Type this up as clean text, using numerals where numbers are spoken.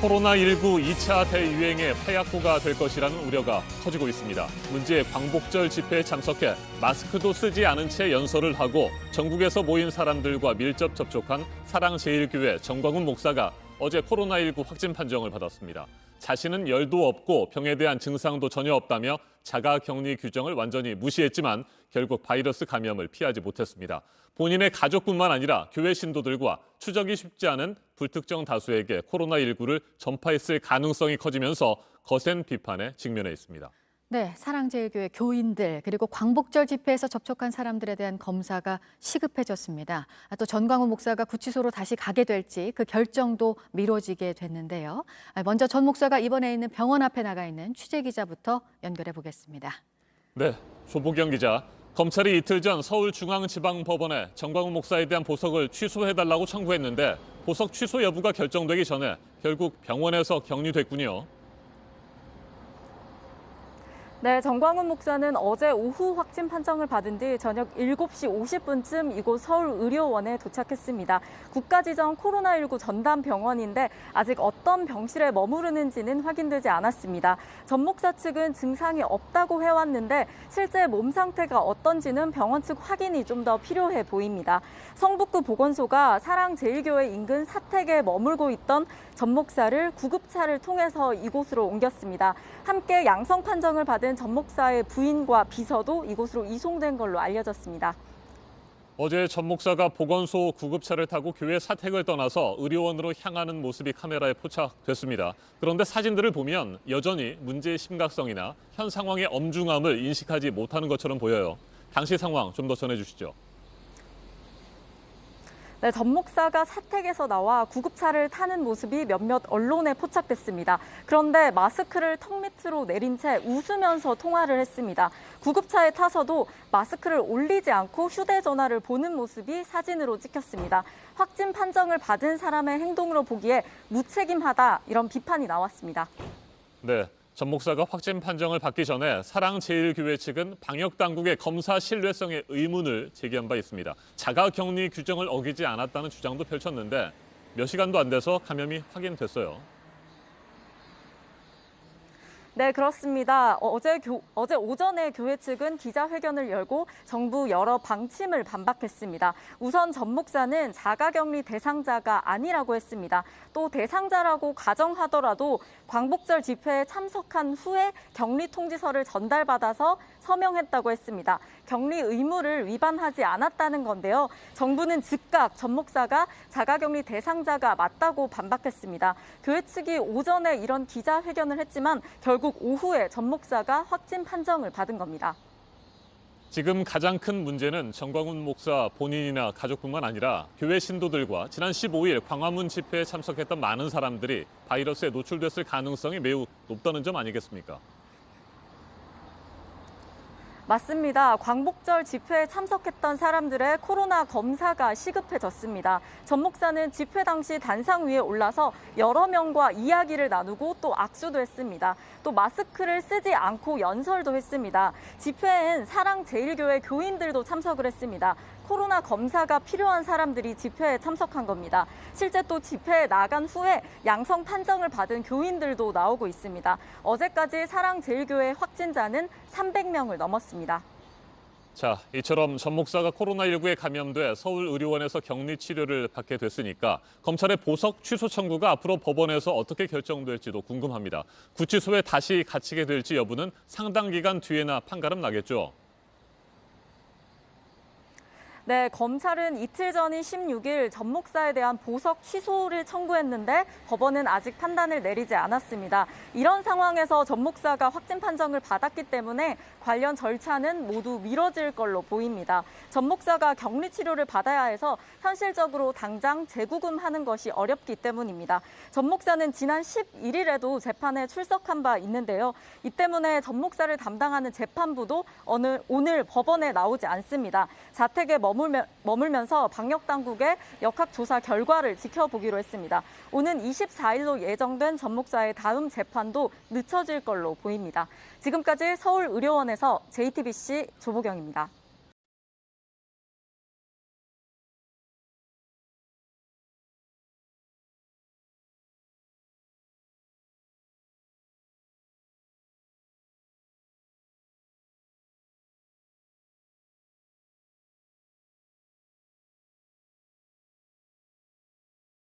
코로나19 2차 대유행의 화약고가 될 것이라는 우려가 커지고 있습니다. 문제의 광복절 집회에 참석해 마스크도 쓰지 않은 채 연설을 하고 전국에서 모인 사람들과 밀접 접촉한 사랑제일교회 정광훈 목사가 어제 코로나19 확진 판정을 받았습니다. 자신은 열도 없고 병에 대한 증상도 전혀 없다며 자가격리 규정을 완전히 무시했지만 결국 바이러스 감염을 피하지 못했습니다. 본인의 가족뿐만 아니라 교회 신도들과 추적이 쉽지 않은 불특정 다수에게 코로나19를 전파했을 가능성이 커지면서 거센 비판에 직면해 있습니다. 네, 사랑제일교회 교인들 그리고 광복절 집회에서 접촉한 사람들에 대한 검사가 시급해졌습니다. 또 전광훈 목사가 구치소로 다시 가게 될지 그 결정도 미뤄지게 됐는데요. 먼저 전 목사가 입원해 있는 병원 앞에 나가 있는 취재기자부터 연결해 보겠습니다. 네, 조보경 기자. 검찰이 이틀 전 서울중앙지방법원에 전광훈 목사에 대한 보석을 취소해달라고 청구했는데 보석 취소 여부가 결정되기 전에 결국 병원에서 격리됐군요. 네, 전광훈 목사는 어제 오후 확진 판정을 받은 뒤 저녁 7시 50분쯤 이곳 서울의료원에 도착했습니다. 국가지정 코로나19 전담병원인데 아직 어떤 병실에 머무르는지는 확인되지 않았습니다. 전 목사 측은 증상이 없다고 해왔는데 실제 몸 상태가 어떤지는 병원 측 확인이 좀 더 필요해 보입니다. 성북구 보건소가 사랑제일교회 인근 사택에 머물고 있던 전 목사를 구급차를 통해서 이곳으로 옮겼습니다. 함께 양성 판정을 받은 전 목사의 부인과 비서도 이곳으로 이송된 걸로 알려졌습니다. 어제 전 목사가 보건소 구급차를 타고 교회 사택을 떠나서 의료원으로 향하는 모습이 카메라에 포착됐습니다. 그런데 사진들을 보면 여전히 문제의 심각성이나 현 상황의 엄중함을 인식하지 못하는 것처럼 보여요. 당시 상황 좀 더 전해주시죠. 네, 전 목사가 사택에서 나와 구급차를 타는 모습이 몇몇 언론에 포착됐습니다. 그런데 마스크를 턱 밑으로 내린 채 웃으면서 통화를 했습니다. 구급차에 타서도 마스크를 올리지 않고 휴대전화를 보는 모습이 사진으로 찍혔습니다. 확진 판정을 받은 사람의 행동으로 보기에 무책임하다 이런 비판이 나왔습니다. 네. 전 목사가 확진 판정을 받기 전에 사랑제일교회 측은 방역당국의 검사 신뢰성에 의문을 제기한 바 있습니다. 자가격리 규정을 어기지 않았다는 주장도 펼쳤는데 몇 시간도 안 돼서 감염이 확인됐어요. 네, 그렇습니다. 어제 오전에 교회 측은 기자회견을 열고 정부 여러 방침을 반박했습니다. 우선 전 목사는 자가격리 대상자가 아니라고 했습니다. 또 대상자라고 가정하더라도 광복절 집회에 참석한 후에 격리 통지서를 전달받아서 서명했다고 했습니다. 격리 의무를 위반하지 않았다는 건데요. 정부는 즉각 전 목사가 자가격리 대상자가 맞다고 반박했습니다. 교회 측이 오전에 이런 기자회견을 했지만 결국 오후에 전 목사가 확진 판정을 받은 겁니다. 지금 가장 큰 문제는 전광훈 목사 본인이나 가족뿐만 아니라 교회 신도들과 지난 15일 광화문 집회에 참석했던 많은 사람들이 바이러스에 노출됐을 가능성이 매우 높다는 점 아니겠습니까? 맞습니다. 광복절 집회에 참석했던 사람들의 코로나 검사가 시급해졌습니다. 전 목사는 집회 당시 단상 위에 올라서 여러 명과 이야기를 나누고 또 악수도 했습니다. 또 마스크를 쓰지 않고 연설도 했습니다. 집회엔 사랑제일교회 교인들도 참석을 했습니다. 코로나 검사가 필요한 사람들이 집회에 참석한 겁니다. 실제 또 집회에 나간 후에 양성 판정을 받은 교인들도 나오고 있습니다. 어제까지 사랑제일교회 확진자는 300명을 넘었습니다. 자, 이처럼 전 목사가 코로나19에 감염돼 서울의료원에서 격리 치료를 받게 됐으니까 검찰의 보석 취소 청구가 앞으로 법원에서 어떻게 결정될지도 궁금합니다. 구치소에 다시 갇히게 될지 여부는 상당 기간 뒤에나 판가름 나겠죠. 네, 검찰은 이틀 전인 16일 전 목사에 대한 보석 취소를 청구했는데 법원은 아직 판단을 내리지 않았습니다. 이런 상황에서 전 목사가 확진 판정을 받았기 때문에 관련 절차는 모두 미뤄질 걸로 보입니다. 전 목사가 격리 치료를 받아야 해서 현실적으로 당장 재구금하는 것이 어렵기 때문입니다. 전 목사는 지난 11일에도 재판에 출석한 바 있는데요. 이 때문에 전 목사를 담당하는 재판부도 오늘 법원에 나오지 않습니다. 자택에 머물면서 방역당국의 역학조사 결과를 지켜보기로 했습니다. 오는 24일로 예정된 전 목사의 다음 재판도 늦춰질 걸로 보입니다. 지금까지 서울의료원에서 JTBC 조보경입니다.